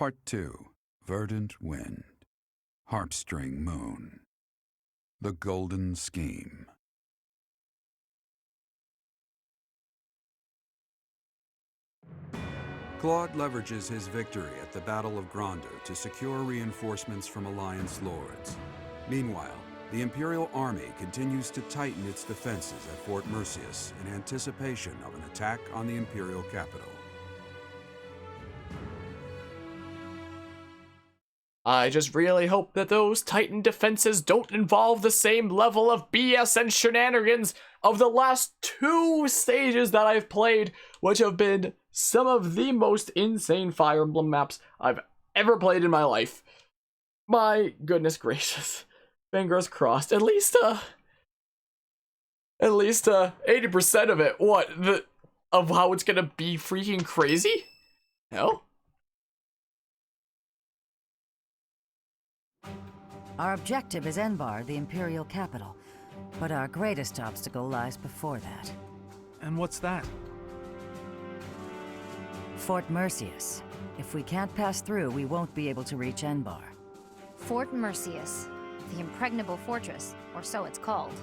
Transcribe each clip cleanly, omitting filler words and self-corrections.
Part 2. Verdant Wind. Harpstring Moon. The Golden Scheme. Claude leverages his victory at the Battle of Granda to secure reinforcements from Alliance lords. Meanwhile, the Imperial Army continues to tighten its defenses at Fort Merceus in anticipation of an attack on the Imperial capital. I just really hope that those Titan defenses don't involve the same level of BS and shenanigans of the last 2 stages that I've played, which have been some of the most insane Fire Emblem maps I've ever played in my life. My goodness gracious. Fingers crossed. At least 80% of it. Of how it's gonna be freaking crazy? Hell? Our objective is Enbar, the Imperial capital, but our greatest obstacle lies before that. And what's that? Fort Merceus. If we can't pass through, we won't be able to reach Enbar. Fort Merceus, the impregnable fortress, or so it's called.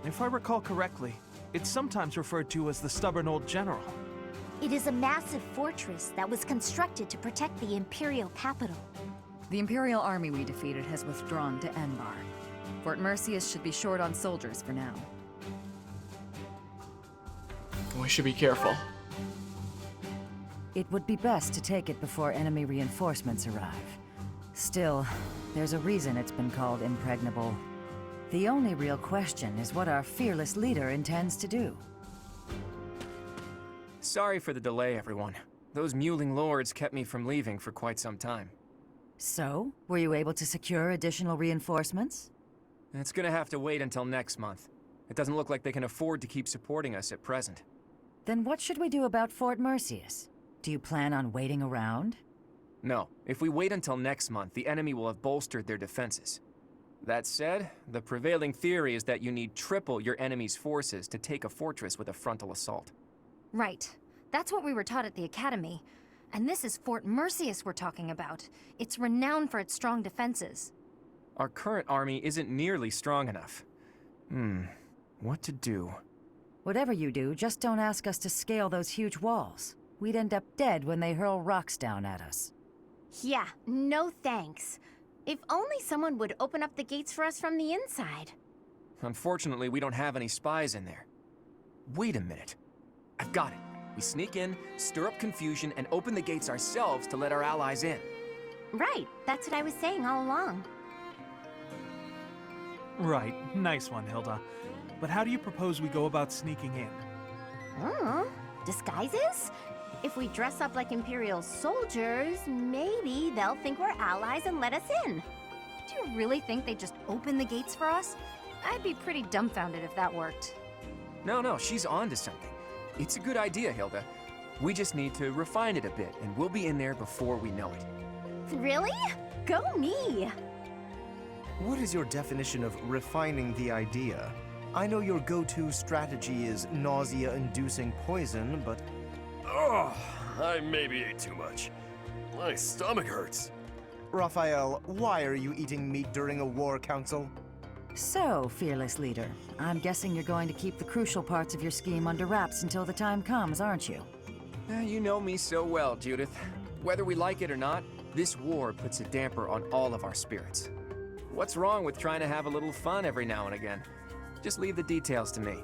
If I recall correctly, it's sometimes referred to as the Stubborn Old General. It is a massive fortress that was constructed to protect the Imperial capital. The Imperial army we defeated has withdrawn to Enbar. Fort Merceus should be short on soldiers for now. We should be careful. It would be best to take it before enemy reinforcements arrive. Still, there's a reason it's been called impregnable. The only real question is what our fearless leader intends to do. Sorry for the delay, everyone. Those mewling lords kept me from leaving for quite some time. So, were you able to secure additional reinforcements? It's gonna have to wait until next month. It doesn't look like they can afford to keep supporting us at present. Then what should we do about Fort Merceus? Do you plan on waiting around? No, if we wait until next month, the enemy will have bolstered their defenses. That said, the prevailing theory is that you need triple your enemy's forces to take a fortress with a frontal assault. Right. That's what we were taught at the academy. And this is Fort Merceus we're talking about. It's renowned for its strong defenses. Our current army isn't nearly strong enough. What to do? Whatever you do, just don't ask us to scale those huge walls. We'd end up dead when they hurl rocks down at us. Yeah, no thanks. If only someone would open up the gates for us from the inside. Unfortunately, we don't have any spies in there. Wait a minute. I've got it. We sneak in, stir up confusion, and open the gates ourselves to let our allies in. Right, that's what I was saying all along. Right, nice one, Hilda. But how do you propose we go about sneaking in? Disguises? If we dress up like Imperial soldiers, maybe they'll think we're allies and let us in. Do you really think they'd just open the gates for us? I'd be pretty dumbfounded if that worked. No, she's on to something. It's a good idea, Hilda. We just need to refine it a bit, and we'll be in there before we know it. Really? Go me! What is your definition of refining the idea? I know your go-to strategy is nausea-inducing poison, but... Oh, I maybe ate too much. My stomach hurts. Raphael, why are you eating meat during a war council? So, fearless leader, I'm guessing you're going to keep the crucial parts of your scheme under wraps until the time comes, aren't you? You know me so well, Judith. Whether we like it or not, this war puts a damper on all of our spirits. What's wrong with trying to have a little fun every now and again? Just leave the details to me.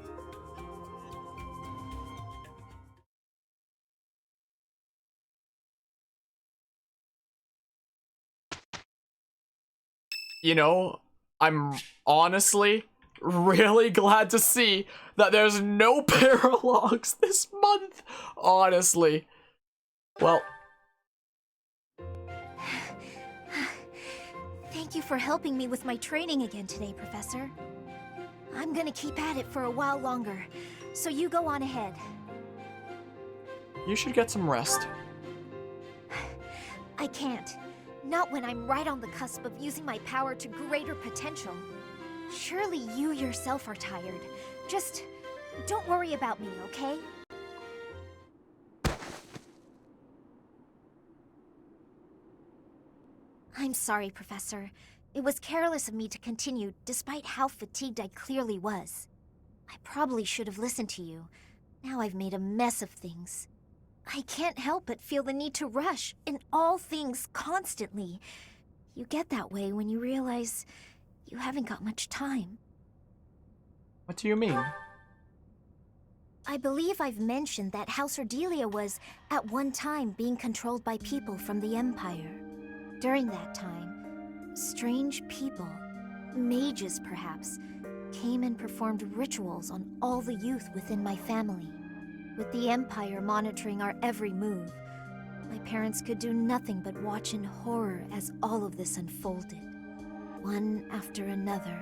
You know, I'm honestly really glad to see that there's no paralogs this month. Honestly. Well. Thank you for helping me with my training again today, Professor. I'm gonna keep at it for a while longer, so you go on ahead. You should get some rest. I can't. Not when I'm right on the cusp of using my power to greater potential. Surely you yourself are tired. Just don't worry about me, okay? I'm sorry, Professor. It was careless of me to continue, despite how fatigued I clearly was. I probably should have listened to you. Now I've made a mess of things. I can't help but feel the need to rush in all things constantly. You get that way when you realize you haven't got much time. What do you mean? I believe I've mentioned that House Ordelia was, at one time, being controlled by people from the Empire. During that time, strange people, mages perhaps, came and performed rituals on all the youth within my family. With the Empire monitoring our every move, my parents could do nothing but watch in horror as all of this unfolded. One after another,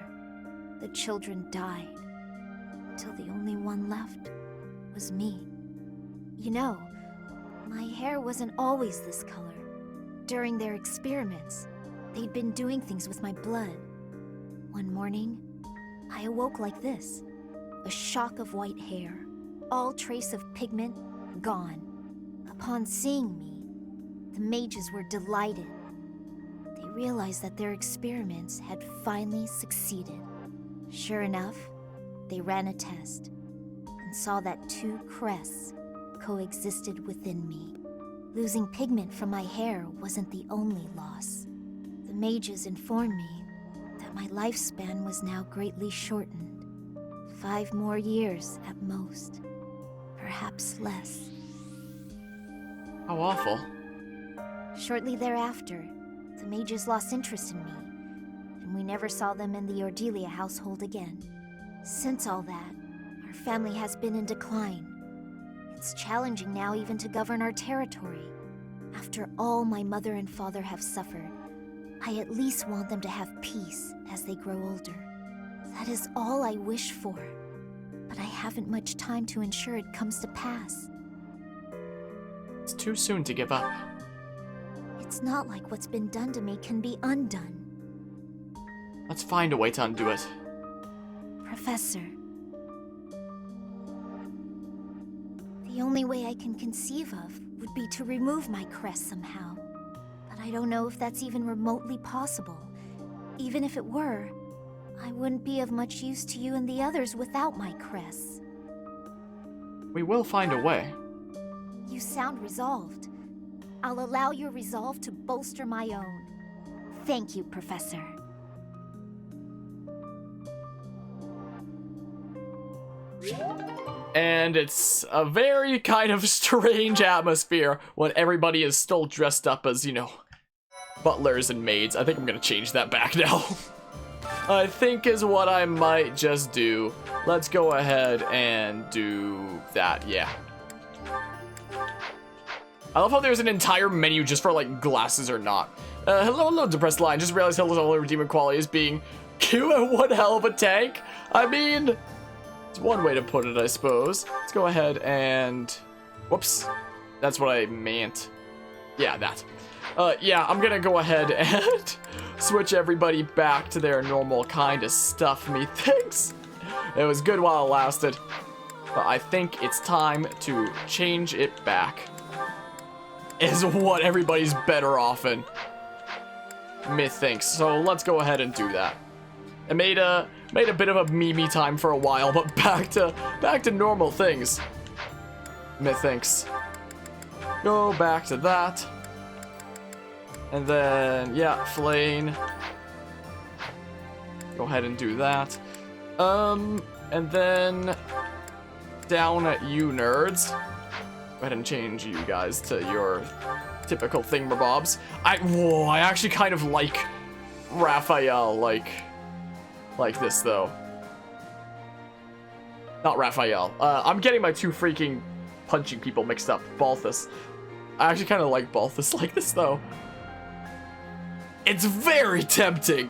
the children died, until the only one left was me. You know, my hair wasn't always this color. During their experiments, they'd been doing things with my blood. One morning, I awoke like this, a shock of white hair, all trace of pigment gone. Upon seeing me, the mages were delighted. They realized that their experiments had finally succeeded. Sure enough, they ran a test and saw that two crests coexisted within me. Losing pigment from my hair wasn't the only loss. The mages informed me that my lifespan was now greatly shortened. 5 more years at most. Perhaps less. How awful. Shortly thereafter, the mages lost interest in me, and we never saw them in the Ordelia household again. Since all that, our family has been in decline. It's challenging now even to govern our territory. After all my mother and father have suffered, I at least want them to have peace as they grow older. That is all I wish for, but I haven't much time to ensure it comes to pass. It's too soon to give up. It's not like what's been done to me can be undone. Let's find a way to undo it. Professor, the only way I can conceive of would be to remove my crest somehow. But I don't know if that's even remotely possible. Even if it were, I wouldn't be of much use to you and the others without my crests. We will find a way. You sound resolved. I'll allow your resolve to bolster my own. Thank you, Professor. And it's a very kind of strange atmosphere when everybody is still dressed up as, you know, butlers and maids. I think I'm gonna change that back now. I think is what I might just do. Let's go ahead and do that, yeah. I love how there's an entire menu just for, like, glasses or not. Hello, depressed line. Just realized Hilda's only redeeming quality is being cute and one hell of a tank. I mean, it's one way to put it, I suppose. Let's go ahead and... Whoops. That's what I meant. Yeah, that. Yeah, I'm gonna go ahead and switch everybody back to their normal kind of stuff, methinks. It was good while it lasted. But I think it's time to change it back. Is what everybody's better off in. Methinks. So let's go ahead and do that. It made a bit of a meme time for a while, but back to normal things. Methinks. Go back to that. And then, yeah, Flane. Go ahead and do that. And then down at you nerds. Go ahead and change you guys to your typical thingamabobs. I actually kind of like Raphael, like this though. Not Raphael. I'm getting my two freaking punching people mixed up. Balthus. I actually kind of like Balthus like this though. It's very tempting.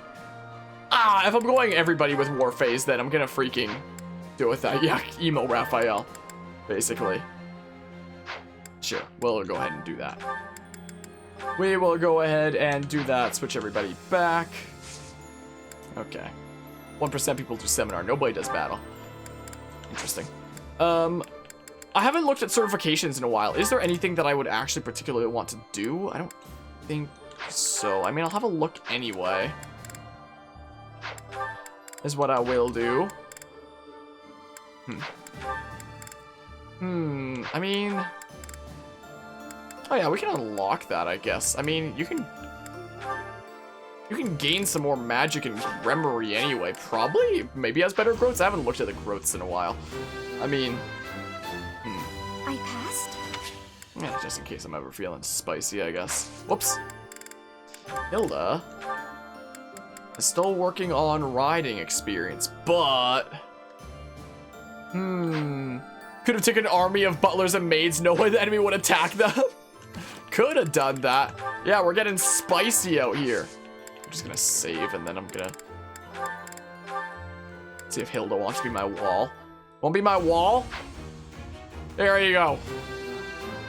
If I'm going everybody with Warphase, then I'm gonna freaking do it with that. Yeah, emo Raphael, basically. Sure, we'll go ahead and do that. We will go ahead and do that. Switch everybody back. Okay. 1% people do seminar. Nobody does battle. Interesting. I haven't looked at certifications in a while. Is there anything that I would actually particularly want to do? I don't think So, I mean, I'll have a look anyway. Is what I will do. I mean... Oh yeah, we can unlock that, I guess. I mean, you can gain some more magic and memory anyway. Probably, maybe has better growths. I haven't looked at the growths in a while. I mean... I passed? Yeah, just in case I'm ever feeling spicy, I guess. Whoops. Hilda is still working on riding experience, but... Could have taken an army of butlers and maids, no way the enemy would attack them. Could have done that. Yeah, we're getting spicy out here. I'm just gonna save, and then I'm gonna... see if Hilda wants to be my wall. Won't be my wall? There you go.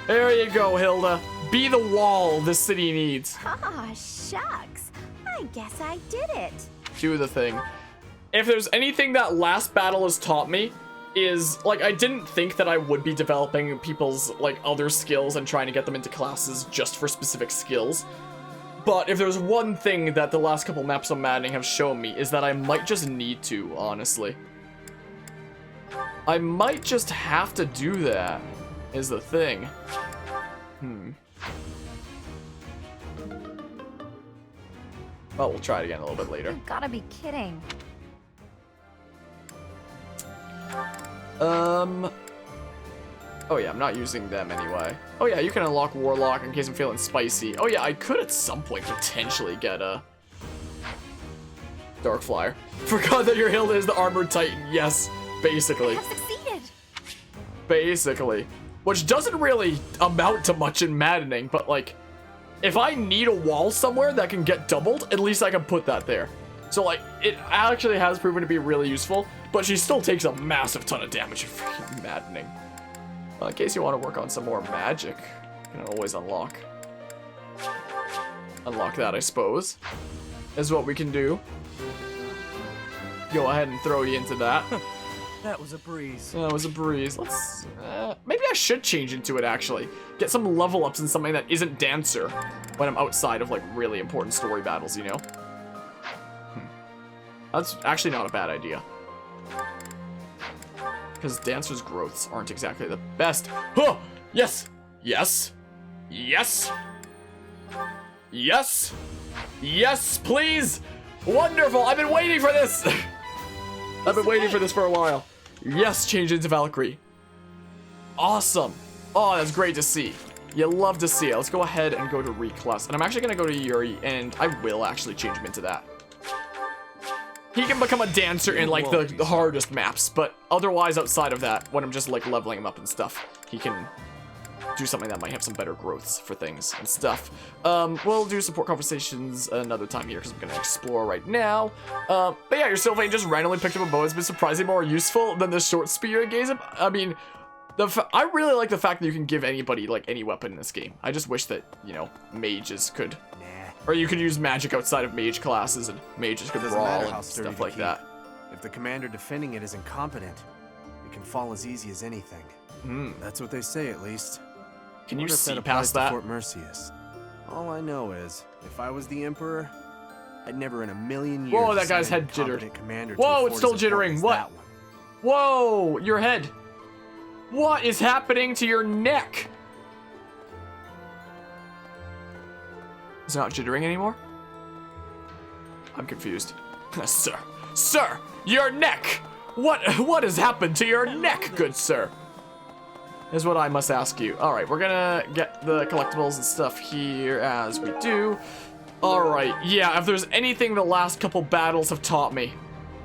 There you go, Hilda. Be the wall this city needs. Ah, shucks. I guess I did it. Do the thing. If there's anything that last battle has taught me, is, like, I didn't think that I would be developing people's, like, other skills and trying to get them into classes just for specific skills. But if there's one thing that the last couple maps on Maddening have shown me, is that I might just need to, honestly. I might just have to do that, is the thing. Well, we'll try it again a little bit later. You gotta be kidding. Oh yeah, I'm not using them anyway. Oh yeah, you can unlock Warlock in case I'm feeling spicy. Oh yeah, I could at some point potentially get a Dark Flyer. Forgot that your Hilda is the Armored Titan. Yes, basically. I have succeeded. Basically. Which doesn't really amount to much in Maddening, but like, if I need a wall somewhere that can get doubled, at least I can put that there. So like, it actually has proven to be really useful, but she still takes a massive ton of damage in freaking Maddening. In case you want to work on some more magic, you can always unlock that, I suppose, is what we can do. Go ahead and throw you into that. That was a breeze. That was a breeze. Let's, maybe I should change into it, actually. Get some level ups in something that isn't Dancer when I'm outside of, like, really important story battles, you know? That's actually not a bad idea. Because Dancer's growths aren't exactly the best. Huh! Yes! Yes! Yes! Yes! Yes, please! Wonderful! I've been waiting for this! I've been waiting for this for a while. Yes, change into Valkyrie. Awesome. Oh, that's great to see. You love to see it. Let's go ahead and go to Reclass. And I'm actually going to go to Yuri, and I will actually change him into that. He can become a dancer in, like, the hardest maps, but otherwise, outside of that, when I'm just, like, leveling him up and stuff, he can do something that might have some better growths for things and stuff. We'll do support conversations another time here, because I'm going to explore right now. But yeah, your Sylvain just randomly picked up a bow. It's been surprisingly more useful than the short spear gaze. I mean, I really like the fact that you can give anybody, like, any weapon in this game. I just wish that, you know, mages could... Or you could use magic outside of mage classes, and mages could brawl and stuff like that. If the commander defending it is incompetent, it can fall as easy as anything. That's what they say, at least. Can you see past that? Fort Mercius. All I know is, if I was the emperor, I'd never in a million years. Whoa, that guy's head jittered. Whoa, it's still jittering. What? Whoa, your head. What is happening to your neck? Is it not jittering anymore? I'm confused. Sir, your neck! What has happened to your neck, good sir? Is what I must ask you. Alright, we're gonna get the collectibles and stuff here as we do. Alright, yeah, if there's anything the last couple battles have taught me,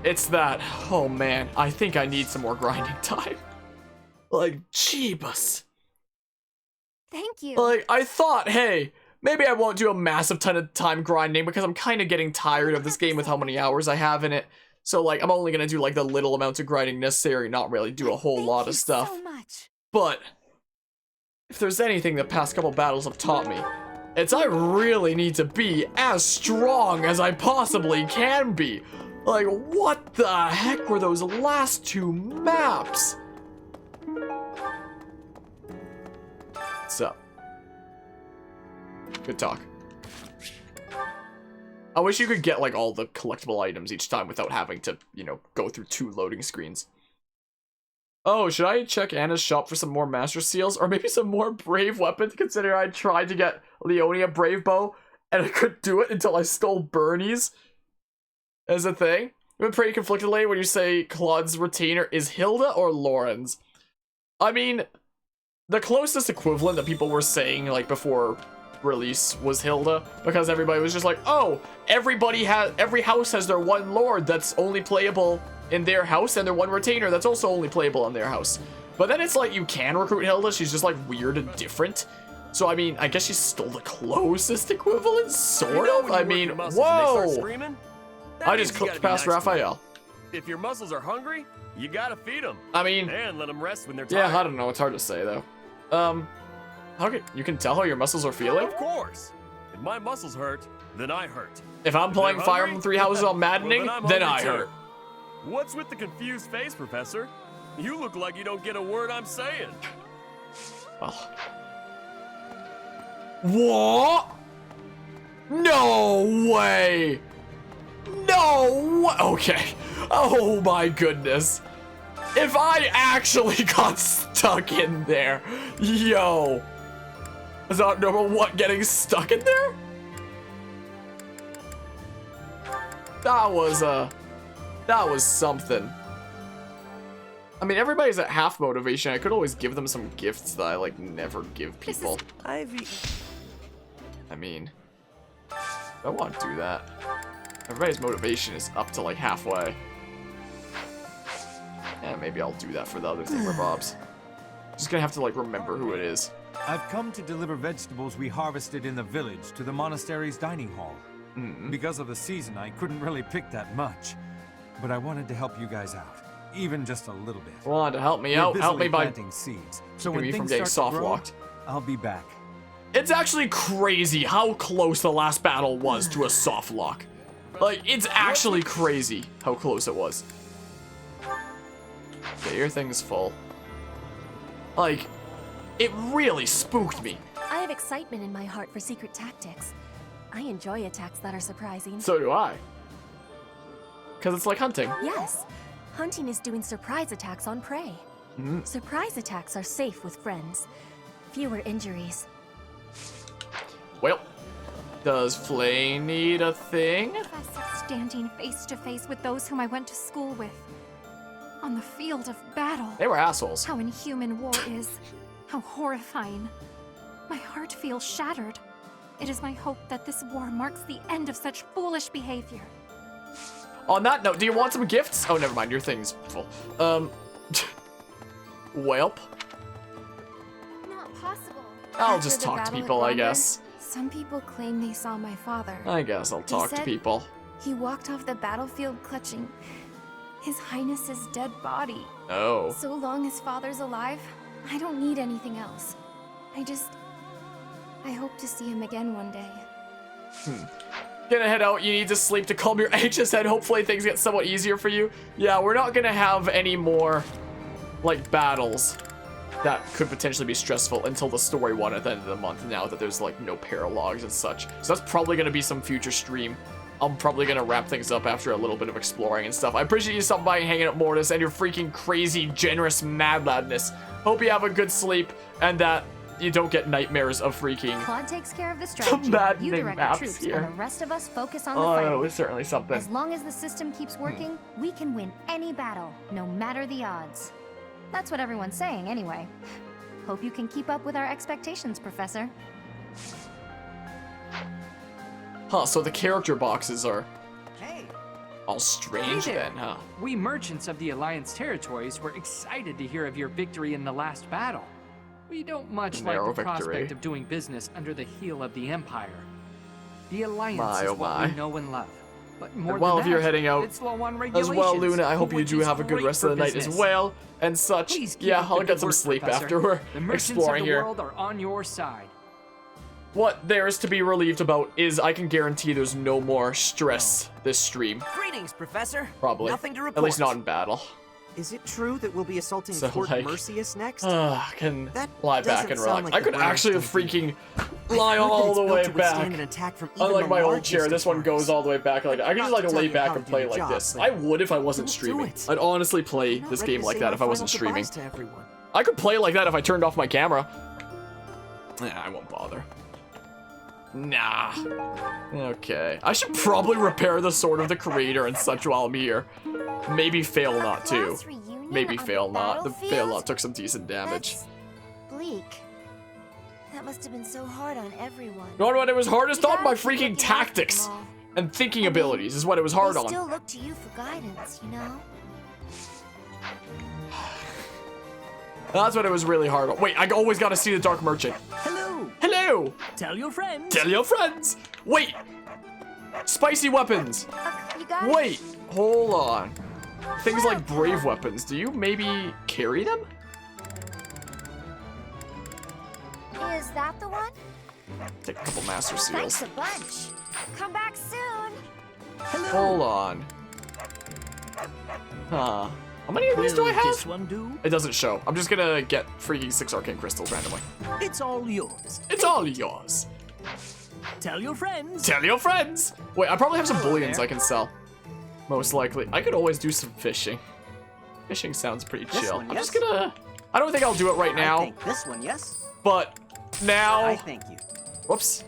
it's that, oh man, I think I need some more grinding time. Like, jeebus. Thank you. Like, I thought, hey, maybe I won't do a massive ton of time grinding because I'm kind of getting tired of this game with how many hours I have in it. So, like, I'm only gonna do, like, the little amount of grinding necessary, not really do a whole lot of stuff. So much. But, if there's anything the past couple battles have taught me, it's I really need to be as strong as I possibly can be. Like, what the heck were those last two maps? What's up? Good talk. I wish you could get, like, all the collectible items each time without having to, you know, go through 2 loading screens. Oh, should I check Anna's shop for some more Master Seals? Or maybe some more Brave weapons, considering I tried to get Leonia Brave Bow, and I couldn't do it until I stole Bernie's as a thing. I've been pretty conflicted lately when you say Claude's retainer is Hilda or Lauren's. I mean, the closest equivalent that people were saying, like, before release was Hilda, because everybody was just like, oh, every house has their one lord that's only playable in their house, and their one retainer that's also only playable in their house. But then it's like, you can recruit Hilda, she's just, like, weird and different. So, I mean, I guess she's still the closest equivalent, sort of? I mean, whoa! I just clicked past Raphael. If your muscles are hungry, you gotta feed them. I mean, and let them rest when they're tired. Yeah, I don't know. It's hard to say though. You can tell how your muscles are feeling? Of course. If my muscles hurt, then I hurt. If I'm playing Fire Emblem Three Houses on Maddening, well, then I hurt. What's with the confused face, Professor? You look like you don't get a word I'm saying. Oh. What? No way! No way! Okay. Oh my goodness. If I actually got stuck in there, yo. Is that number one, getting stuck in there? That was something. I mean, everybody's at half motivation. I could always give them some gifts that I, like, never give people. Ivy. I mean, I want to do that. Everybody's motivation is up to, like, halfway. Yeah, maybe I'll do that for the other thingamabobs. Just gonna have to, like, remember who it is. I've come to deliver vegetables we harvested in the village to the monastery's dining hall. Because of the season, I couldn't really pick that much. But I wanted to help you guys out, even just a little bit. Wanted to help me out, help me by planting seeds. So when me from things getting start to grow, soft-locked. I'll be back. It's actually crazy how close the last battle was to a soft lock. Like, it's actually crazy how close it was. Okay, your thing's full. Like, it really spooked me. I have excitement in my heart for secret tactics. I enjoy attacks that are surprising. So do I. Because it's like hunting. Yes. Hunting is doing surprise attacks on prey. Surprise attacks are safe with friends. Fewer injuries. Well, does Flay need a thing? Professor standing face to face with those whom I went to school with. On the field of battle. They were assholes. How inhuman war is. How horrifying. My heart feels shattered. It is my hope that this war marks the end of such foolish behavior. On that note, do you want some gifts? Oh, never mind, your thing's full. Welp. Not possible. I'll just talk to people, I guess. Some people claim they saw my father. I guess I'll talk to people. He walked off the battlefield clutching His Highness's dead body. Oh. So long as father's alive, I don't need anything else. I hope to see him again one day. Gonna head out. You need to sleep to calm your anxious head. Hopefully things get somewhat easier for you. Yeah, we're not gonna have any more, like, battles that could potentially be stressful until the story one at the end of the month, now that there's, like, no paralogs and such. So that's probably gonna be some future stream. I'm probably gonna wrap things up after a little bit of exploring and stuff. I appreciate you stopping by and hanging out, Mortis, and your freaking crazy, generous mad ladness. Hope you have a good sleep, and that you don't get nightmares of freaking Claude takes care of the strategy. You direct the troops, and the rest of us focus on the fight. Oh, it's certainly something. As long as the system keeps working, we can win any battle, no matter the odds. That's what everyone's saying, anyway. Hope you can keep up with our expectations, Professor. Huh, so the character boxes are all strange then, huh? We merchants of the Alliance territories were excited to hear of your victory in the last battle. We don't much like the prospect of doing business under the heel of the Empire. The Alliance is what we know and love. But more well, than if that, you're heading out it's low on as well, Luna, I hope you which do is have a good great rest of the for night as business. well, and such. Please keep Yeah, up the I'll good get some work, sleep Professor. after we're The merchants exploring of the here. world are on your side. What there is to be relieved about is I can guarantee there's no more stress this stream. Greetings, Professor. Probably. Nothing to report. At least not in battle. Is it true that we'll be assaulting So, Fort like, Mercius next? I can lie back and doesn't sound relax. like I the could brightest actually have freaking lie all the way built to withstand back. an attack from even Unlike the my old largest chair, this one of goes all the way back. Like I can just like lay back and play your like job, this. but I would if I wasn't don't do streaming. it. I'd honestly play I'm not this ready game to like say that my if I wasn't final streaming. goodbyes to everyone. I could play like that if I turned off my camera. Nah, I won't bother. Nah. Okay. I should probably repair the Sword of the Creator and such while I'm here. Maybe fail not to. Maybe fail not. The fail not took some decent damage. Bleak. That must have been so hard on everyone. You know what it was hardest on? My freaking tactics and thinking abilities is what it was hard They on. still look to you for guidance, you know? That's what it was really hard on. Wait, I always gotta see the Dark Merchant. Hello. Hello. Tell your friends. Tell your friends. Wait. Spicy weapons. You got Wait. Hold on. Things like brave weapons. Do you maybe carry them? Is that the one? Take a couple Master Thanks Seals. a bunch. Come back soon. Hold on. Huh. How many of these do I have? This one do? It doesn't show. I'm just gonna get freaking 6 arcane crystals randomly. It's all yours. It's all yours. Tell your friends. Tell your friends. Wait, I probably have some Hello bullions there. I can sell. Most likely. I could always do some fishing. Fishing sounds pretty This chill. one, I'm just yes? gonna... I don't think I'll do it right I now, think this one, yes. but now... I thank you. Whoops.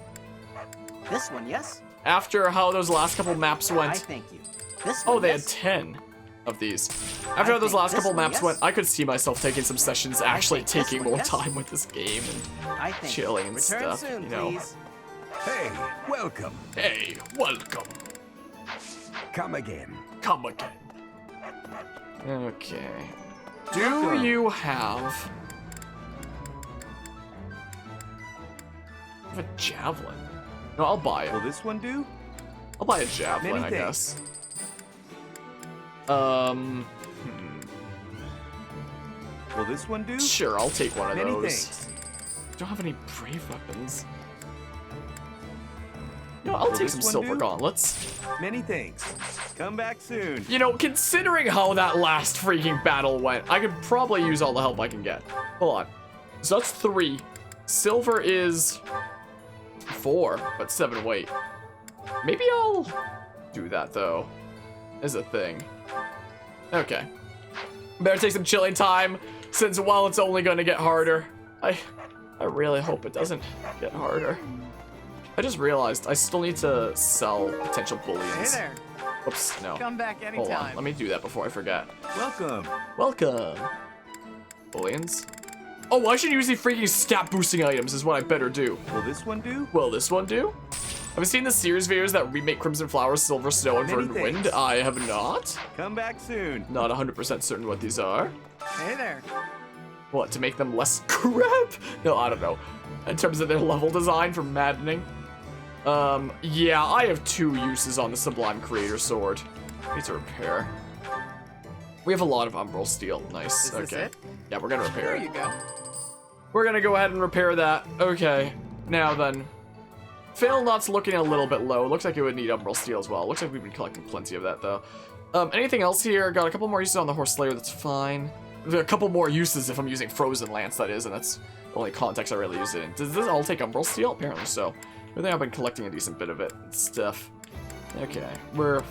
This one, yes. After how those last couple maps I went... thank you. This one, Oh, they had yes. 10 of these. After how those think last this couple one, maps yes. went, I could see myself taking some sessions, actually think this taking one, more yes. time with this game I and think chilling and Return stuff, soon, you know. please. Hey, welcome. Hey, welcome. Come again. Come again. Okay. Do you have a javelin? No, I'll buy it. Will this one do? I'll buy a javelin, Many I thanks. guess. Will this one do? Sure, I'll take one of Many those. thanks. Don't have any brave weapons. You know, I'll Will take this some one silver do? gauntlets. Many thanks. Come back soon. You know, considering how that last freaking battle went, I could probably use all the help I can get. Hold on. So that's 3. Silver is 4, but 7 weight. Maybe I'll do that, though, as a thing. Okay. Better take some chilling time, since while it's only going to get harder. I really hope it doesn't get harder. I just realized I still need to sell potential bullions. Hey there. Oops, no. Come back Hold on, anytime. let me do that before I forget. Welcome. Welcome. Bullions. Oh, I should use the freaking stat boosting items is what I better do. Will this one do? Will this one do? Have you seen the series videos that remake Crimson Flowers, Silver Snow, and Many Verdant Wind? thanks. I have not. Come back soon. Not 100% certain what these are. Hey there. What, to make them less crap? No, I don't know. In terms of their level design for Maddening. Yeah, I have 2 uses on the Sublime Creator Sword. Need to repair. We have a lot of Umbral Steel. Nice. Is this okay. it? Yeah, we're gonna repair There it. you go. We're gonna go ahead and repair that. Okay. Now then. Fail Not's looking a little bit low. Looks like it would need Umbral Steel as well. Looks like we've been collecting plenty of that, though. Anything else here? Got a couple more uses on the Horse Slayer. That's fine. A couple more uses if I'm using Frozen Lance, that is, and that's the only context I really use it in. Does this all take Umbral Steel? Apparently so. I think I've been collecting a decent bit of it and stuff. Okay, we're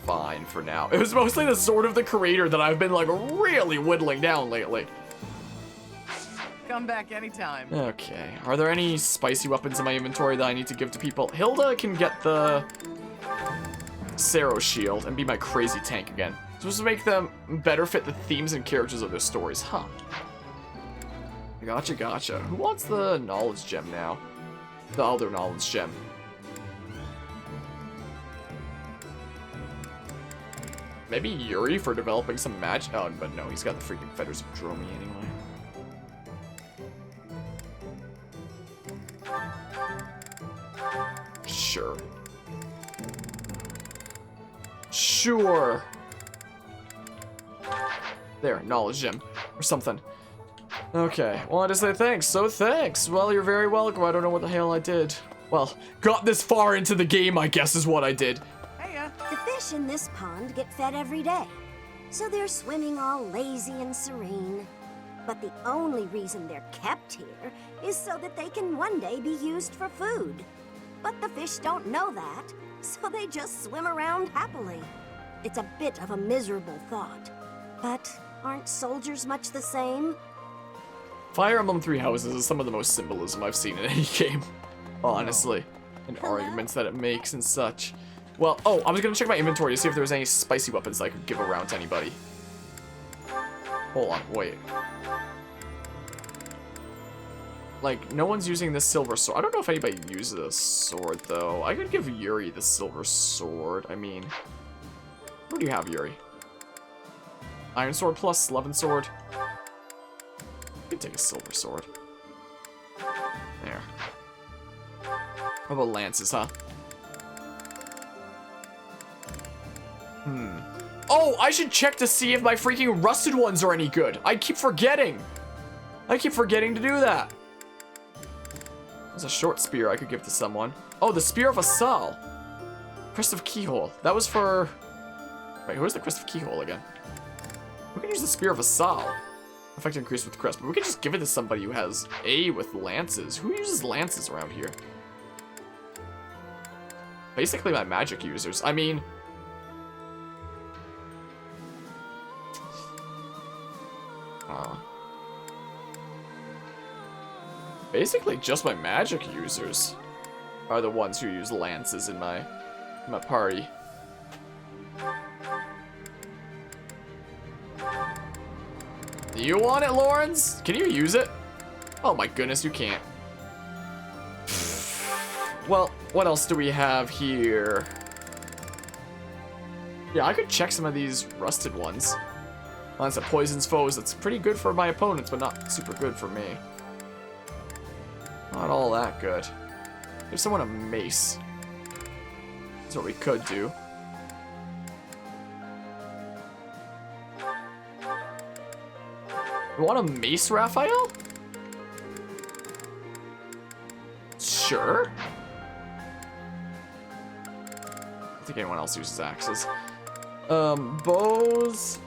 fine for now. It was mostly the Sword of the Creator that I've been, like, really whittling down lately. Come back anytime. Okay, are there any spicy weapons in my inventory that I need to give to people? Hilda can get the Sero Shield and be my crazy tank again. Supposed to make them better fit the themes and characters of their stories, huh? Gotcha, gotcha. Who wants the knowledge gem now? The other knowledge gem. Maybe Yuri for developing some magic. Oh, but no, he's got the freaking Fetters of Dromi anyway. Sure. Sure. There, knowledge gem. Or something. Okay, wanted to say thanks, so thanks. Well, you're very welcome. I don't know what the hell I did. Well, got this far into the game, I guess, is what I did. The fish in this pond get fed every day, so they're swimming all lazy and serene. But the only reason they're kept here is so that they can one day be used for food. But the fish don't know that, so they just swim around happily. It's a bit of a miserable thought. But aren't soldiers much the same? Fire Emblem Three Houses is some of the most symbolism I've seen in any game, honestly. And arguments that it makes and such. Well, oh, I was gonna check my inventory to see if there was any spicy weapons that I could give around to anybody. Hold on, wait. Like, no one's using this silver sword. I don't know if anybody uses a sword, though. I could give Yuri the silver sword. I mean, what do you have, Yuri? Iron sword plus 11 sword. You can take a silver sword. There. How about lances, huh? Oh, I should check to see if my freaking rusted ones are any good. I keep forgetting. I keep forgetting to do that. There's a short spear I could give to someone. Oh, the Spear of Asal. Crest of Keyhole. That was for... Wait, who's the Crest of Keyhole again? We can use the Spear of Asal. Effect increased with crest, but we could just give it to somebody who has A with lances. Who uses lances around here? Basically my magic users. I mean... basically just my magic users are the ones who use lances in my party. You want it, Lawrence? Can you use it? Oh my goodness, you can't. Well, what else do we have here? Yeah, I could check some of these rusted ones. Lance that poisons foes. That's pretty good for my opponents, but not super good for me. Not all that good. Give someone a mace. That's what we could do. You want a mace, Raphael? Sure. I don't think anyone else uses axes. Bows.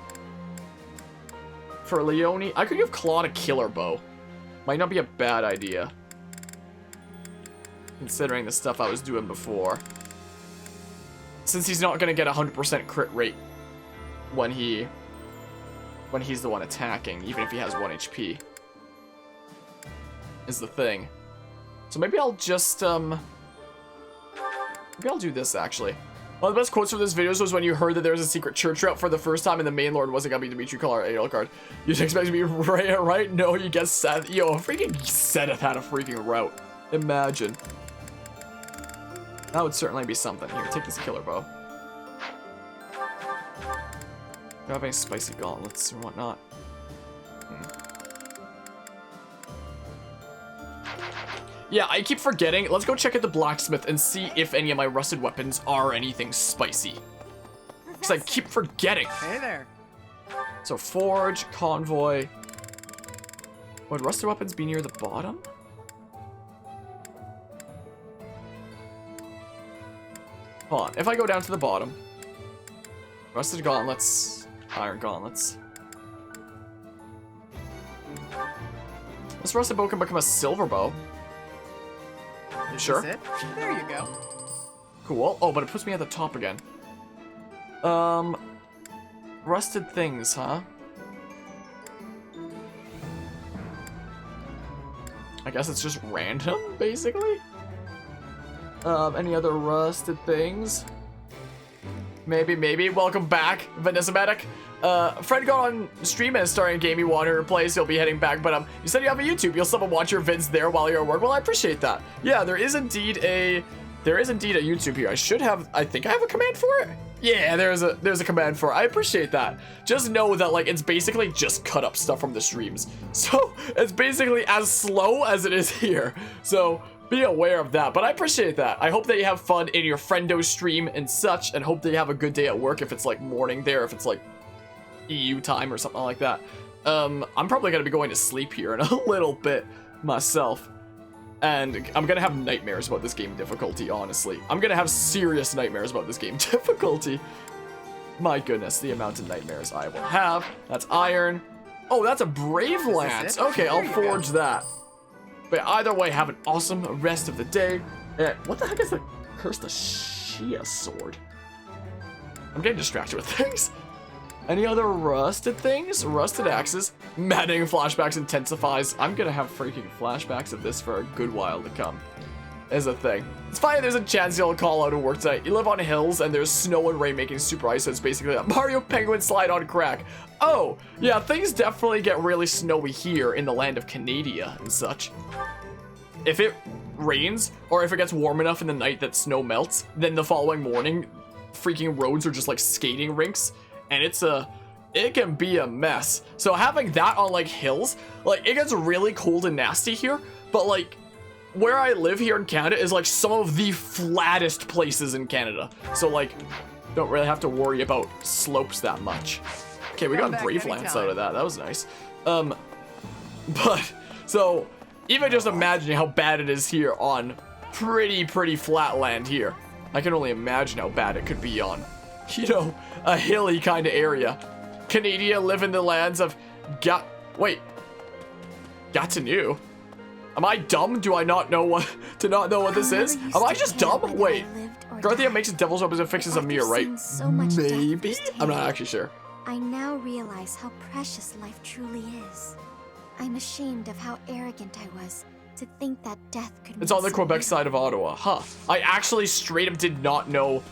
For Leone, I could give Claude a killer bow. Might not be a bad idea. Considering the stuff I was doing before. Since he's not gonna get 100% crit rate when he's the one attacking, even if he has 1 HP. Is the thing. So maybe I'll just, maybe I'll do this, actually. One of the best quotes from this video was when you heard that there was a secret church route for the first time and the main lord wasn't gonna be Dimitri Collar AL card. You didn't expect to be right? No, you get Seth. Yo, freaking Seth had a freaking route. Imagine. That would certainly be something. Here, take this killer bow. Do I have any spicy gauntlets or whatnot? Yeah, I keep forgetting. Let's go check at the blacksmith and see if any of my rusted weapons are anything spicy. Because I keep forgetting. Hey there. So forge, convoy. Would rusted weapons be near the bottom? Hold on. If I go down to the bottom. Rusted gauntlets. Iron gauntlets. This rusted bow can become a silver bow. Sure. There you go. Cool. Oh, but it puts me at the top again. Rusted things, huh? I guess it's just random, basically. Any other rusted things? Maybe. Welcome back, Vanessa Medic. Fred got on stream and starting a game you want to replace. You'll be heading back, but you said you have a YouTube. You'll still watch your vids there while you're at work. Well, I appreciate that. Yeah, there is indeed a YouTube here. I think I have a command for it. Yeah, there's a command for it. I appreciate that. Just know that like it's basically just cut up stuff from the streams. So it's basically as slow as it is here. So be aware of that, but I appreciate that. I hope that you have fun in your friendo stream and such, and hope that you have a good day at work if it's like morning there, if it's like EU time or something like that. I'm probably gonna be going to sleep here in a little bit myself, and I'm gonna have nightmares about this game difficulty, honestly. I'm gonna have serious nightmares about this game difficulty. My goodness, the amount of nightmares I will have. That's iron. Oh, that's a Brave Lance. Okay, I'll forge that. But either way, have an awesome rest of the day. What the heck is the Curse the Shia sword? I'm getting distracted with things. Any other rusted things? Rusted axes. Maddening flashbacks intensifies. I'm gonna have freaking flashbacks of this for a good while to come. Is a thing. It's fine, there's a chance you'll call out and work tonight. You live on hills and there's snow and rain making super ice, so it's basically a Mario Penguin slide on crack. Oh, yeah, things definitely get really snowy here in the land of Canada and such. If it rains, or if it gets warm enough in the night that snow melts, then the following morning, freaking roads are just like skating rinks, and it can be a mess. So having that on like hills, like it gets really cold and nasty here, but like where I live here in Canada is like some of the flattest places in Canada. So like, don't really have to worry about slopes that much. Okay, we got Brave Lance out of that. That was nice. But, so, even just imagining how bad it is here on pretty flat land here. I can only imagine how bad it could be on, you know, a hilly kind of area. Canada live in the lands of Gatineau. Am I dumb? Do I not know what this is? Am I just dumb? Wait. Garthia makes a devil's weapons and fixes a mirror, right? Maybe? I'm not actually sure. I now realize how precious life truly is. I'm ashamed of how arrogant I was to think that death could It's on the Quebec side of Ottawa. Huh. I actually straight up did not know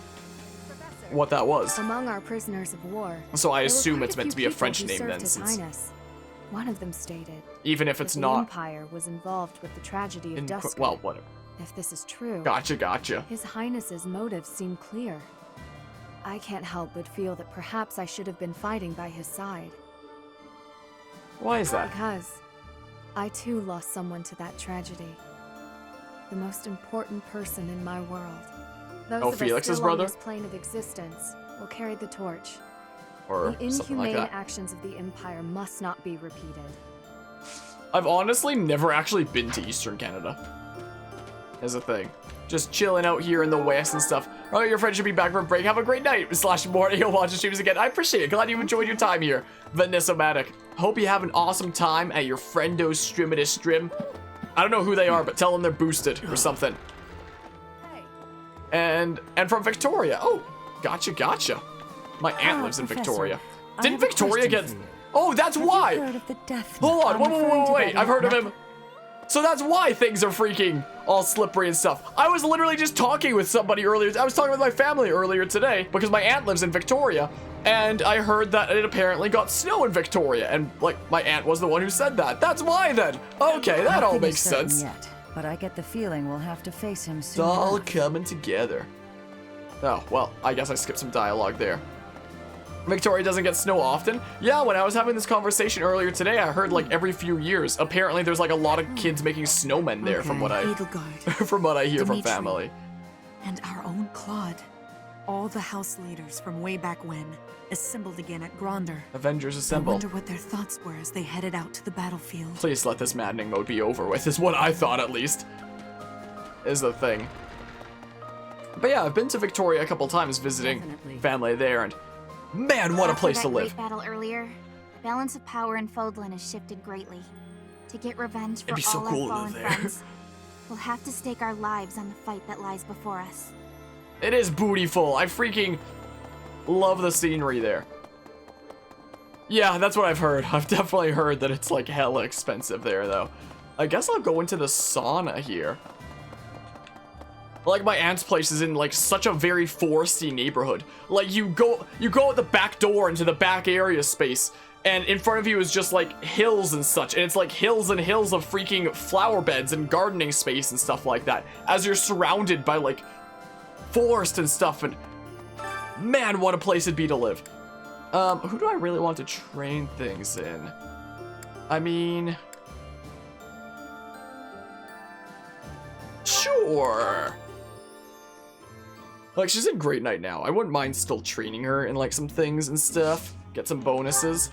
what that was. Among our prisoners of war, so I assume it's meant to be a French name then, His since Highness. One of them stated, even if it's the not Empire was involved with the tragedy of Dusk. well, whatever. If this is true, Gotcha. His Highness's motives seem clear. I can't help but feel that perhaps I should have been fighting by his side. Why is that? Because I too lost someone to that tragedy. The most important person in my world. Those of Felix's us still brother? on this plane of existence will carry the torch. Or the something like inhumane that. actions of the Empire must not be repeated. I've honestly never actually been to Eastern Canada. As a thing. Just chilling out here in the West and stuff. Oh, your friend should be back for a break. Have a great night. / morning. You'll watch the streams again. I appreciate it. Glad you enjoyed your time here. Vanessa-matic. Hope you have an awesome time at your friendo's stream. I don't know who they are, but tell them they're boosted or something. And from Victoria. Oh, gotcha. My aunt lives in Victoria. Didn't Victoria get... Oh, that's why! Hold on, wait. I've heard of him. So that's why things are freaking all slippery and stuff. I was literally just talking with somebody earlier. I was talking with my family earlier today because my aunt lives in Victoria. And I heard that it apparently got snow in Victoria. And, like, my aunt was the one who said that. That's why, then. Okay, that all makes sense. Yet, but I get the feeling we'll have to face him It's soon. all enough. coming together. Oh, well, I guess I skipped some dialogue there. Victoria doesn't get snow often. Yeah, when I was having this conversation earlier today, I heard like every few years. Apparently, there's like a lot of kids making snowmen there, from what I from what I hear from family. And our own Claude. All the house leaders from way back when assembled again at Gronder. Avengers I assemble. wonder what their thoughts were as they headed out to the battlefield. Please let this maddening mode be over with, is what I thought at least. Is the thing. But yeah, I've been to Victoria a couple times visiting family there, and man, what a place to live. After that great battle earlier, the balance of power in Fodlan has shifted greatly. To get revenge for It'd be so all cool to our live fallen there. friends, we'll have to stake our lives on the fight that lies before us. It is bootyful. I freaking love the scenery there. Yeah, that's what I've heard. I've definitely heard that it's like hella expensive there, though. I guess I'll go into the sauna here. Like, my aunt's place is in like such a very foresty neighborhood. Like, you go out the back door into the back area space, and in front of you is just like hills and such, and it's like hills and hills of freaking flower beds and gardening space and stuff like that, as you're surrounded by like forest and stuff. And man, what a place it'd be to live. Who do I really want to train things in? I mean, sure. Like, she's in Great Night now. I wouldn't mind still training her in like some things and stuff. Get some bonuses.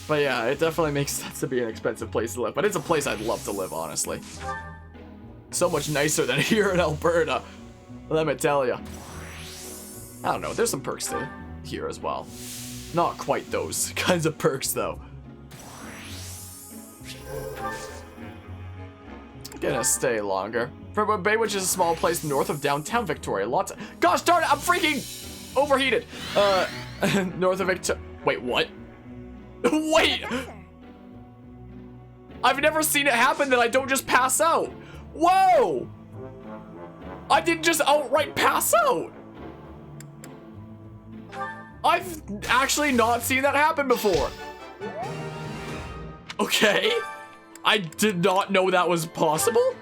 But yeah, it definitely makes sense to be an expensive place to live. But it's a place I'd love to live, honestly. So much nicer than here in Alberta. Let me tell you. I don't know, there's some perks to here as well. Not quite those kinds of perks, though. gonna stay longer. Fredwood Bay, which is a small place north of downtown Victoria. Lots of... Gosh darn it, I'm freaking overheated. North of Victoria... Wait, what? Wait! I've never seen it happen that I don't just pass out. Whoa! I didn't just outright pass out. I've actually not seen that happen before. Okay. I did not know that was possible.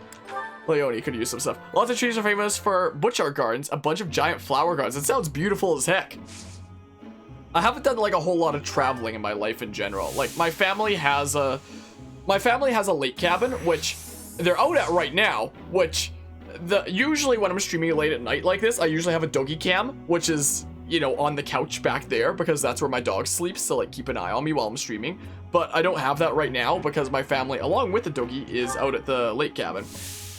Leone could use some stuff. Lots of trees are famous for butchart gardens, a bunch of giant flower gardens. It sounds beautiful as heck. I haven't done like a whole lot of traveling in my life in general. Like my family has a lake cabin, which they're out at right now, which usually when I'm streaming late at night like this, I usually have a doggy cam, which is, you know, on the couch back there because that's where my dog sleeps to like keep an eye on me while I'm streaming. But I don't have that right now because my family, along with the doggy, is out at the lake cabin.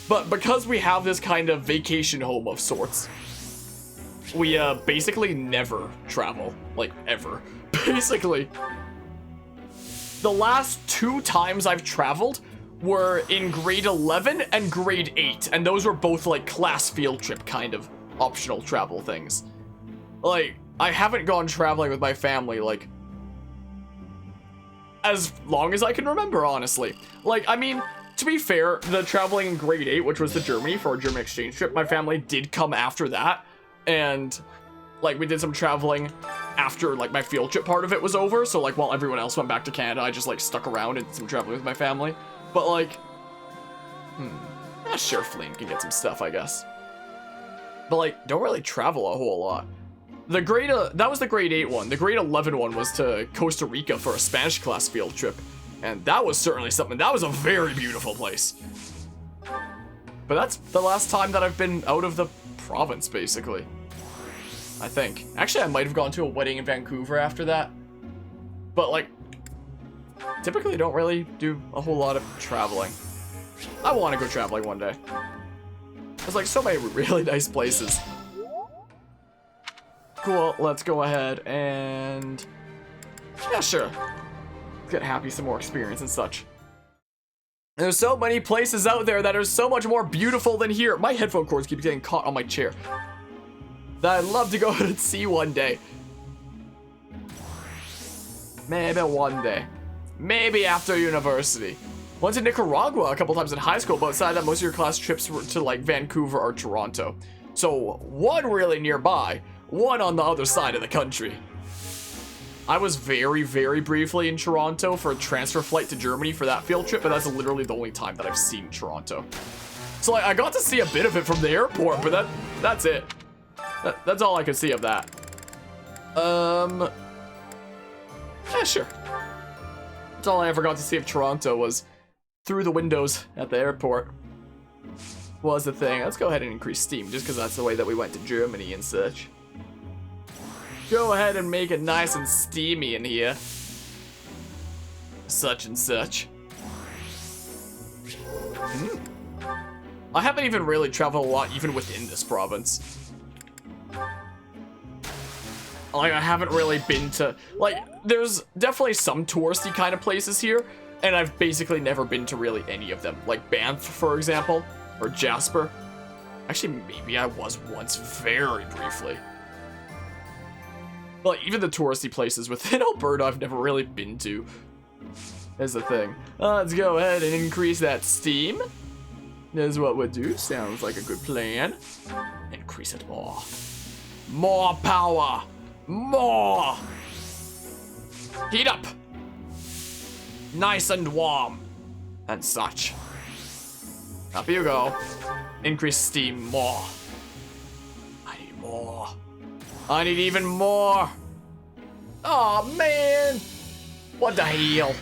But because we have this kind of vacation home of sorts, we basically never travel, like ever. Basically, the last 2 times I've traveled were in grade 11 and grade 8, and those were both like class field trip kind of optional travel things. Like, I haven't gone traveling with my family, like, as long as I can remember, honestly. Like, I mean, to be fair, the traveling in grade 8, which was to Germany for a German exchange trip, my family did come after that, and, like, we did some traveling after, like, my field trip part of it was over, so, like, while everyone else went back to Canada, I just, like, stuck around and did some traveling with my family. But, like, sure, Flynn can get some stuff, I guess. But, like, don't really travel a whole lot. The grade, that was the grade 8 one. The grade 11 one was to Costa Rica for a Spanish class field trip. And that was certainly something. That was a very beautiful place. But that's the last time that I've been out of the province, basically. I think. Actually, I might have gone to a wedding in Vancouver after that. But, like, typically don't really do a whole lot of traveling. I want to go traveling one day. There's, like, so many really nice places. Cool, let's go ahead and... yeah, sure. Let's get Happy some more experience and such. There's so many places out there that are so much more beautiful than here. My headphone cords keep getting caught on my chair. That I'd love to go and see one day. Maybe one day. Maybe after university. Went to Nicaragua a couple times in high school, but outside that, most of your class trips were to, like, Vancouver or Toronto. So, one really nearby, one on the other side of the country. I was very, very briefly in Toronto for a transfer flight to Germany for that field trip, but that's literally the only time that I've seen Toronto. So, like, I got to see a bit of it from the airport, but that's it. That's all I could see of that. Yeah, sure. That's all I ever got to see of Toronto was through the windows at the airport. Was the thing. Let's go ahead and increase Steam, just because that's the way that we went to Germany and such. Go ahead and make it nice and steamy in here. Such and such. I haven't even really traveled a lot even within this province. Like, I haven't really been to... like, there's definitely some touristy kind of places here, and I've basically never been to really any of them. Like Banff, for example, or Jasper. Actually, maybe I was once very briefly. But even the touristy places within Alberta I've never really been to. Is the thing. Let's go ahead and increase that Steam. That's what we'll do. Sounds like a good plan. Increase it more. More power. More. Heat up. Nice and warm. And such. Up you go. Increase Steam more. I need more. I need even more. Oh man. What the hell?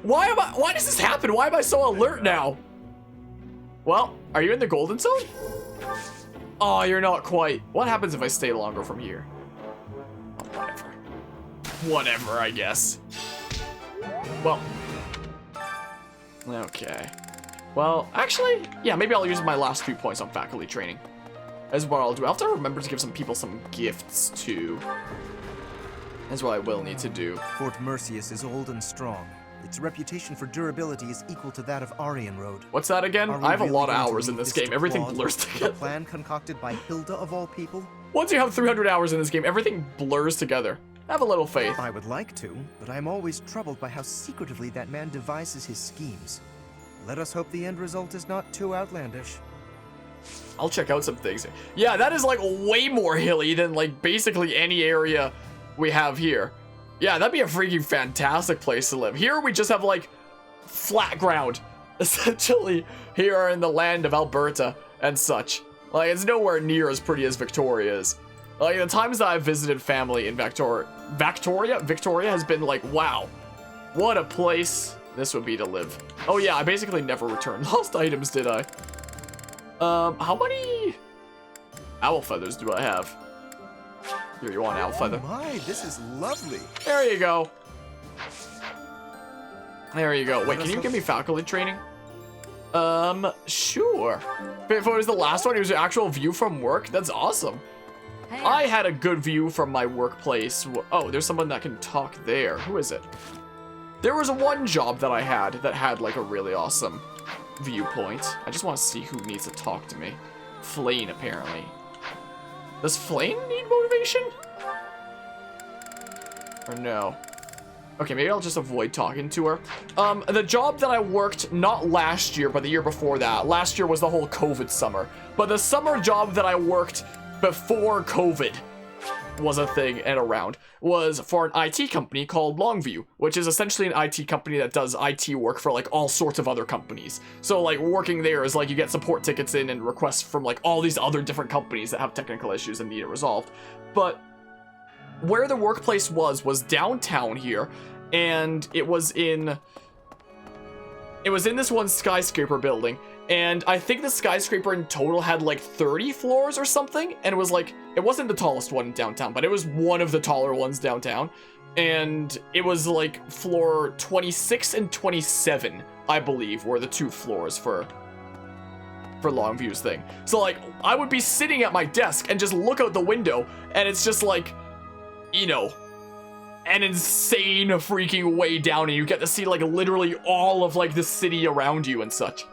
Why does this happen? Why am I so alert now? Well, are you in the golden zone? Oh, you're not quite. What happens if I stay longer from here? Oh, whatever. Whatever, I guess. Well. Okay. Well, actually, yeah, maybe I'll use my last 3 points on faculty training. As what I'll do. I'll have to remember to give some people some gifts, too. That's what I will need to do. Fort Mercius is old and strong. Its reputation for durability is equal to that of Aryan Road. What's that again? I have a lot of hours in this game. Everything blurs together. A plan concocted by Hilda of all people? Once you have 300 hours in this game, everything blurs together. Have a little faith. I would like to, but I'm always troubled by how secretively that man devises his schemes. Let us hope the end result is not too outlandish. I'll check out some things. Yeah, that is like way more hilly than like basically any area we have here. Yeah, that'd be a freaking fantastic place to live. Here we just have like flat ground, essentially, here in the land of Alberta and such. Like, it's nowhere near as pretty as Victoria is. Like, the times that I've visited family in Victoria has been like, wow, what a place this would be to live. Oh yeah, I basically never returned lost items, did I? How many owl feathers do I have? Here, you want owl feather? Oh my, this is lovely. There you go. There you go. Wait, can you give me faculty training? Sure. If it was the last one, it was an actual view from work. That's awesome. I had a good view from my workplace. Oh, there's someone that can talk there. Who is it? There was one job that I had that had like a really awesome viewpoint. I just want to see who needs to talk to me. Flane, apparently. Does Flane need motivation? Or no? Okay, maybe I'll just avoid talking to her. The job that I worked, not last year, but the year before that. Last year was the whole COVID summer. But the summer job that I worked before COVID was a thing and around was for an IT company called Longview, which is essentially an IT company that does IT work for like all sorts of other companies. So like working there is like you get support tickets in and requests from like all these other different companies that have technical issues and need it resolved. But where the workplace was downtown here, and it was in this one skyscraper building. And I think the skyscraper in total had like 30 floors or something. And it was like, it wasn't the tallest one in downtown, but it was one of the taller ones downtown. And it was like floor 26 and 27, I believe, were the two floors for Longview's thing. So like, I would be sitting at my desk and just look out the window, and it's just like, you know, an insane freaking way down, and you get to see like literally all of like the city around you and such.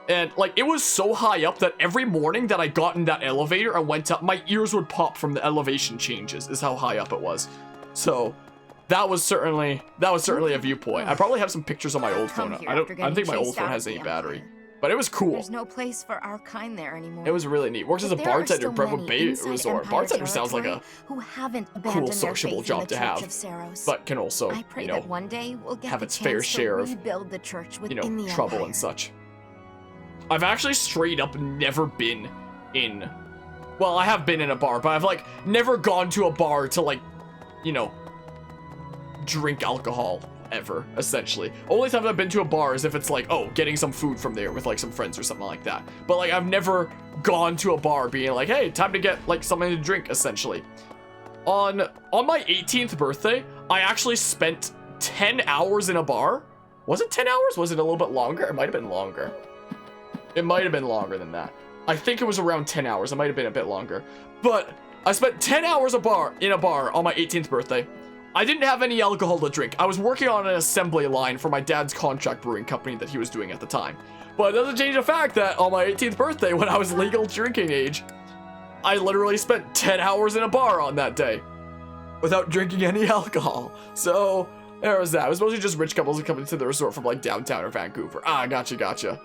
And like, it was so high up that every morning that I got in that elevator and went up, my ears would pop from the elevation changes, is how high up it was. So that was certainly a viewpoint. I probably have some pictures on my old phone. I don't think my old phone has any battery, but it was cool. There's no place for our kind there anymore. It was really neat. Works as a bartender at Brentwood Bay Resort. Bartender sounds like a cool sociable job to have, but can also, you know, one day we'll get have its fair share of, the church you know, trouble and such. I've actually straight up never been in, well, I have been in a bar, but I've like never gone to a bar to like, you know, drink alcohol ever, essentially. Only time I've been to a bar is if it's like, oh, getting some food from there with like some friends or something like that. But like, I've never gone to a bar being like, hey, time to get like something to drink, essentially. On my 18th birthday, I actually spent 10 hours in a bar. Was it 10 hours? Was it a little bit longer? It might have been longer. It might have been longer than that. I think it was around 10 hours. It might have been a bit longer. But I spent 10 hours in a bar on my 18th birthday. I didn't have any alcohol to drink. I was working on an assembly line for my dad's contract brewing company that he was doing at the time. But it doesn't change the fact that on my 18th birthday, when I was legal drinking age, I literally spent 10 hours in a bar on that day without drinking any alcohol. So there was that. It was mostly just rich couples coming to the resort from like downtown or Vancouver. Ah, gotcha.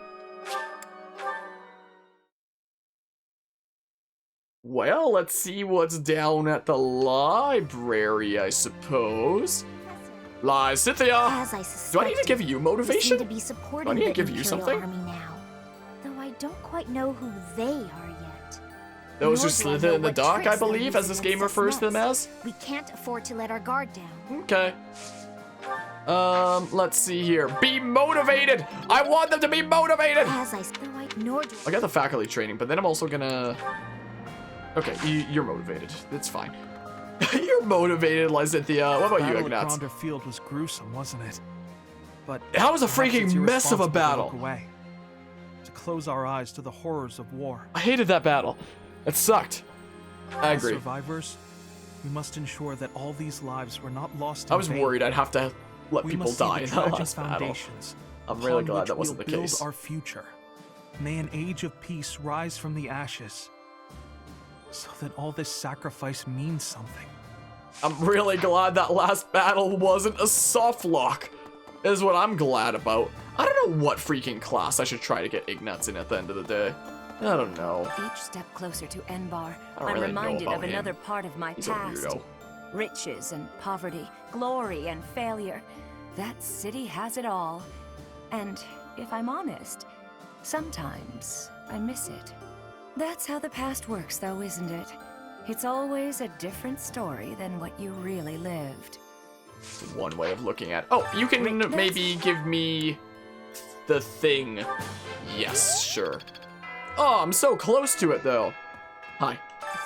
Well, let's see what's down at the library, I suppose. Cynthia! Do I need to give you motivation? Do I need to give you something? Now, though I don't quite know who they are yet. Those who slither in the dark, I believe, as this game refers to them as? We can't afford to let our guard down. Okay. Let's see here. Be motivated! I want them to be motivated! I got the faculty training, but then I'm also gonna... Okay, you're motivated. It's fine. You're motivated, Lysithia. What about you, Ignatz? The field was gruesome, wasn't it? But that was a freaking mess of a battle. To close our eyes to the horrors of war. I hated that battle. It sucked. I agree. As survivors, we must ensure that all these lives were not lost in I was vain. worried I'd have to let We people must see die the in that tragic last battle. foundations I'm really upon glad which that wasn't we'll the build case. our future. May an age of peace rise from the ashes, so that all this sacrifice means something. I'm really glad that last battle wasn't a soft lock, is what I'm glad about. I don't know what freaking class I should try to get Ignatz in at the end of the day. I don't know. Each step closer to Enbar, I don't I'm really know reminded about of him. another part of my He's a past. weirdo. Riches and poverty, glory and failure. That city has it all. And if I'm honest, sometimes I miss it. That's how the past works, though, isn't it? It's always a different story than what you really lived. One way of looking at it. Oh, you can maybe give me the thing. Yes, sure. Oh, I'm so close to it, though. Hi.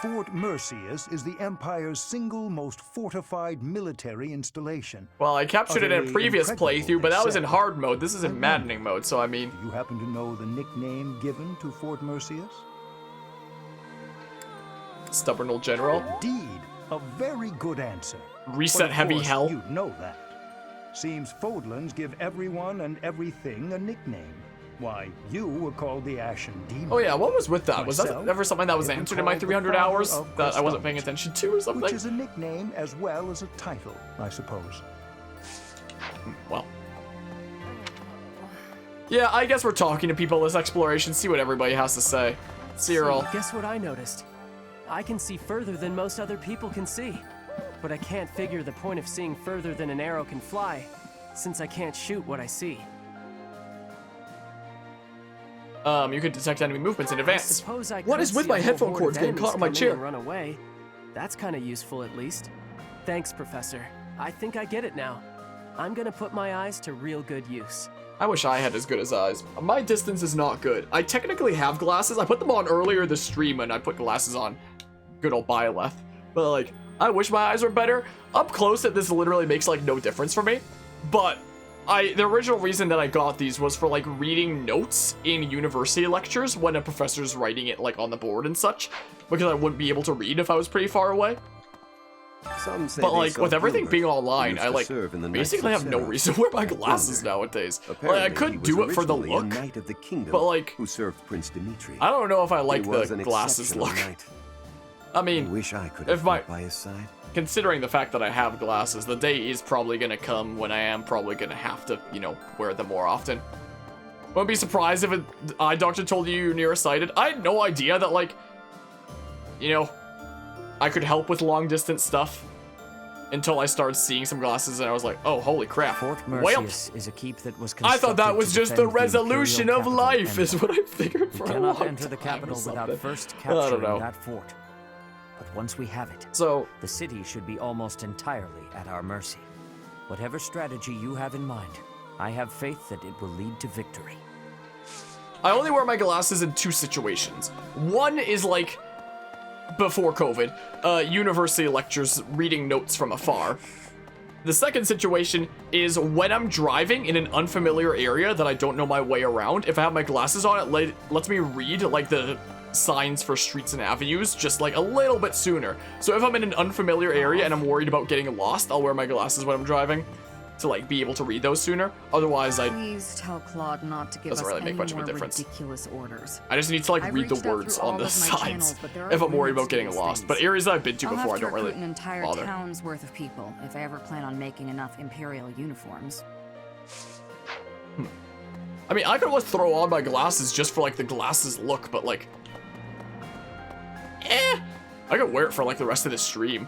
Fort Mercius is the Empire's single most fortified military installation. Well, I captured it in a Utterly previous impregnable, playthrough, but they that was in say. hard mode. This is in maddening mode, so I mean... Do you happen to know the nickname given to Fort Mercius? Stubborn old general? Indeed, a very good answer. Reset But of heavy course, hell? You know that. Seems Fodlans give everyone and everything a nickname. Why, you were called the Ashen Demon. Oh yeah, what was with that? Was that Myself, ever something that was have been answered in my called the 300 Father hours of that I wasn't Crestons, paying attention to or something? Which is a nickname as well as a title, I suppose. Well. Yeah, I guess we're talking to people this exploration, see what everybody has to say. Cyril. Guess what I noticed? I can see further than most other people can see. But I can't figure the point of seeing further than an arrow can fly, since I can't shoot what I see. You can detect enemy movements in advance. Suppose I What could is with see my a whole headphone horde cords of getting caught in my enemies come chair? and run away. That's kind of useful, at least. Thanks, Professor. I think I get it now. I'm gonna put my eyes to real good use. I wish I had as good as eyes. My distance is not good. I technically have glasses. I put them on earlier this stream and I put glasses on. Good old Byleth. But like, I wish my eyes were better. Up close, this literally makes like no difference for me. But the original reason that I got these was for like reading notes in university lectures when a professor's writing it like on the board and such, because I wouldn't be able to read if I was pretty far away. Some say But they like saw with everything Gilbert, being who online, used I to like serve in the basically Knights have of no Seraph reason to wear my at glasses Gondor. nowadays. Like I Apparently, he could was do it for the originally a look, knight of the kingdom but like who served Prince Dimitri. I don't know if I like He was the an glasses exceptional look. knight. I mean, I wish I could if have my fought by his side. considering the fact that I have glasses, the day is probably gonna come when I am probably gonna have to, you know, wear them more often. Wouldn't be surprised if an eye doctor told you you're nearsighted. I had no idea that, like, you know, I could help with long distance stuff until I started seeing some glasses and I was like, oh, holy crap. Fort Well, Mercius is a keep that was I thought that constructed was to just the defend resolution imperial of capital, life, is Endor. what I figured for We a cannot long enter the time capital or without something. first I don't capturing know. that fort. But once we have it, so the city should be almost entirely at our mercy. Whatever strategy you have in mind, I have faith that it will lead to victory. I only wear my glasses in two situations. One is like before COVID, university lectures, reading notes from afar. The second situation is when I'm driving in an unfamiliar area that I don't know my way around. If I have my glasses on, it lets me read like the signs for streets and avenues just like a little bit sooner. So if I'm in an unfamiliar area and I'm worried about getting lost, I'll wear my glasses when I'm driving to like be able to read those sooner. Otherwise, Please tell Claude not to give Doesn't us really make any much of a more difference. ridiculous orders. I just need to like I read the reached out words through on all the of my signs channels, but there are if I'm worried limits about to getting these lost. things. But areas that I've been to I'll before, I have to don't really recruit an entire bother. town's worth of people if I ever plan on making enough Imperial uniforms. I mean, I could always throw on my glasses just for like the glasses look, but like, I could wear it for like the rest of the stream.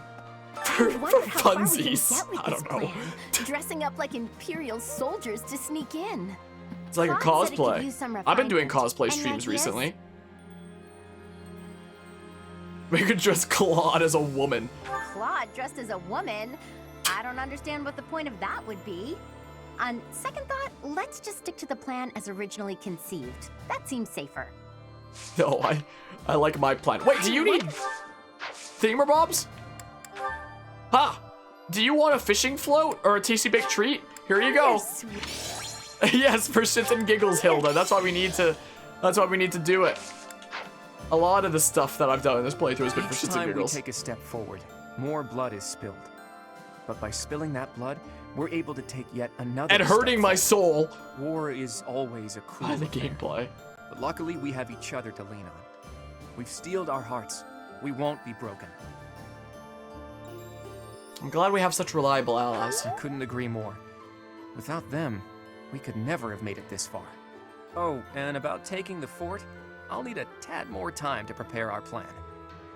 For Wonder how far we can funsies. get with I this don't know. plan. Dressing up like Imperial soldiers to sneak in. It's like a Claude said it could cosplay. use some I've been doing refinement. cosplay Any streams ideas? recently. We could dress Claude as a woman. Claude dressed as a woman? I don't understand what the point of that would be. On second thought, let's just stick to the plan as originally conceived. That seems safer. No, I like my plan. Wait, do you need thingamabobs? Ha! Do you want a fishing float or a tasty baked treat? Here you go. Yes, for shits and giggles, Hilda. That's why we need to do it. A lot of the stuff that I've done in this playthrough has been for Each shits and time we giggles. take a step forward, more blood is spilled. But by spilling that blood, we're able to take yet another And hurting my soul. War is always a cruel By the affair. gameplay. But luckily, we have each other to lean on. We've steeled our hearts. We won't be broken. I'm glad we have such reliable allies. I couldn't agree more. Without them, we could never have made it this far. Oh, and about taking the fort, I'll need a tad more time to prepare our plan.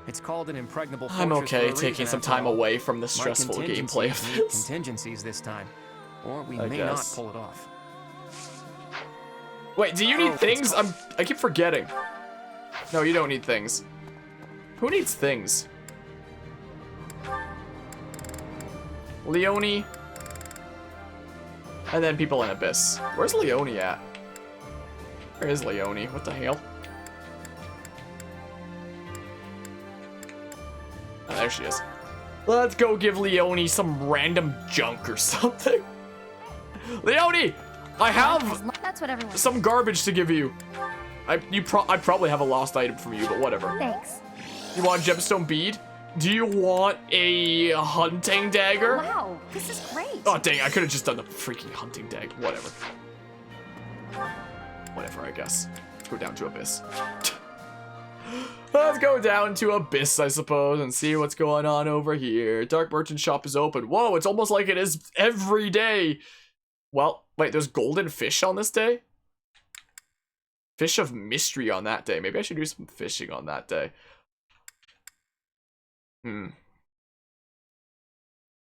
It's called an impregnable fortress. I'm okay for a taking reason, some after time all. away from the My stressful gameplay of contingencies need this. contingencies this time, or we I may guess. not pull it off. Wait, do you need things? I keep forgetting. No, you don't need things. Who needs things? Leone. And then people in Abyss. Where's Leone at? Where is Leone? What the hell? Oh, there she is. Let's go give Leone some random junk or something. Leone! I have That's what everyone. some garbage to give you. I probably have a lost item from you, but whatever. Thanks. You want a gemstone bead? Do you want a hunting dagger? Wow, this is great. Oh dang, I could have just done the freaking hunting dagger. Whatever. Whatever, I guess. Let's go down to Abyss. Let's go down to Abyss, I suppose, and see what's going on over here. Dark Merchant Shop is open. Whoa, it's almost like it is every day. Well, wait, there's golden fish on this day? Fish of mystery on that day. Maybe I should do some fishing on that day.